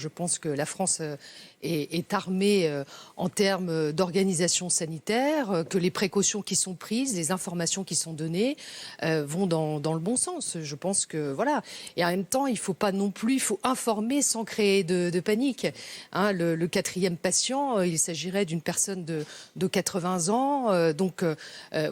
Je pense que la France est armée en termes d'organisation sanitaire, que les précautions qui sont prises, les informations qui sont données vont dans le bon sens. Je pense que voilà. Et en même temps, il faut pas non plus, il faut informer sans créer de panique. Hein, le quatrième patient, il s'agirait d'une personne de 80 ans. Donc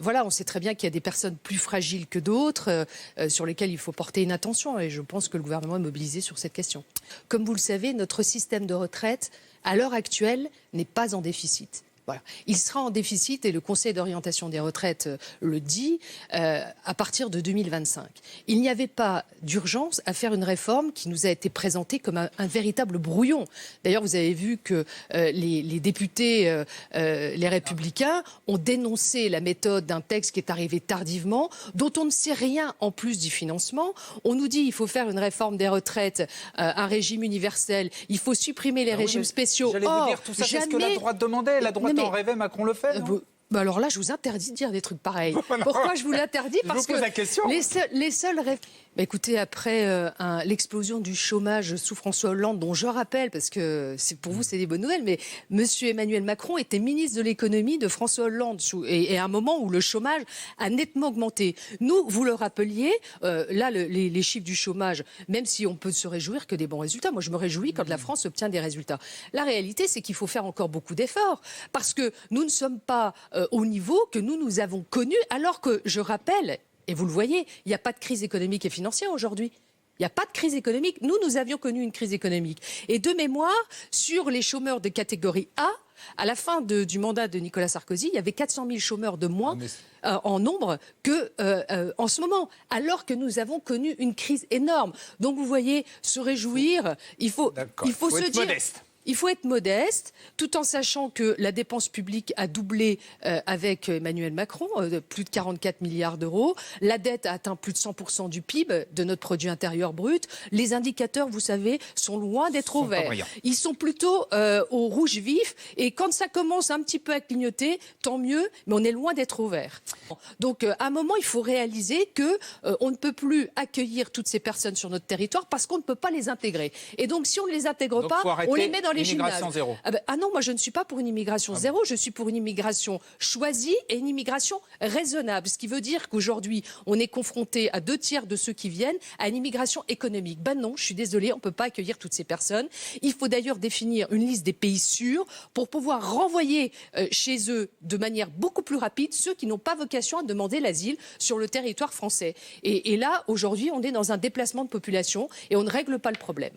voilà, on sait très bien qu'il y a des personnes plus fragiles que d'autres sur lesquelles il faut porter une attention. Et je pense que le gouvernement est mobilisé sur cette question. Comme vous le savez, notre système de retraite, à l'heure actuelle, n'est pas en déficit. Voilà. Il sera en déficit, et le Conseil d'orientation des retraites le dit, à partir de 2025. Il n'y avait pas d'urgence à faire une réforme qui nous a été présentée comme un véritable brouillon. D'ailleurs, vous avez vu que les députés, les Républicains, ont dénoncé la méthode d'un texte qui est arrivé tardivement, dont on ne sait rien en plus du financement. On nous dit qu'il faut faire une réforme des retraites, un régime universel, il faut supprimer les régimes spéciaux. J'allais vous dire tout ça, c'est ce que la droite demandait. La droite en rêvait, Macron le fait, non ? Bah alors là, je vous interdis de dire des trucs pareils. Pourquoi je vous l'interdis ? Parce que la question. les seuls rêves... Bah écoutez, après l'explosion du chômage sous François Hollande, dont je rappelle, parce que pour vous c'est des bonnes nouvelles, mais Monsieur Emmanuel Macron était ministre de l'économie de François Hollande, et à un moment où le chômage a nettement augmenté. Nous, vous le rappeliez, là les chiffres du chômage, même si on peut se réjouir que des bons résultats, moi je me réjouis quand la France obtient des résultats. La réalité, c'est qu'il faut faire encore beaucoup d'efforts, parce que nous ne sommes pas au niveau que nous avons connu, alors que, je rappelle, et vous le voyez, il n'y a pas de crise économique et financière aujourd'hui. Il n'y a pas de crise économique. Nous avions connu une crise économique. Et de mémoire, sur les chômeurs de catégorie A, à la fin du mandat de Nicolas Sarkozy, il y avait 400 000 chômeurs de moins en nombre qu'en ce moment, alors que nous avons connu une crise énorme. Donc vous voyez, se réjouir, il faut se dire... modeste. Il faut être modeste, tout en sachant que la dépense publique a doublé avec Emmanuel Macron, plus de 44 milliards d'euros. La dette a atteint plus de 100% du PIB, de notre produit intérieur brut. Les indicateurs, vous savez, sont loin d'être au vert. Ils sont plutôt au rouge vif. Et quand ça commence un petit peu à clignoter, tant mieux, mais on est loin d'être au vert. Donc, à un moment, il faut réaliser qu'on ne peut plus accueillir toutes ces personnes sur notre territoire parce qu'on ne peut pas les intégrer. Et donc, si on ne les intègre pas, on les met dans les immigration zéro. Ah non, moi je ne suis pas pour une immigration zéro, je suis pour une immigration choisie et une immigration raisonnable. Ce qui veut dire qu'aujourd'hui, on est confronté à 2/3 de ceux qui viennent à une immigration économique. Ben non, je suis désolée, on ne peut pas accueillir toutes ces personnes. Il faut d'ailleurs définir une liste des pays sûrs pour pouvoir renvoyer chez eux de manière beaucoup plus rapide ceux qui n'ont pas vocation à demander l'asile sur le territoire français. Et là, aujourd'hui, on est dans un déplacement de population et on ne règle pas le problème.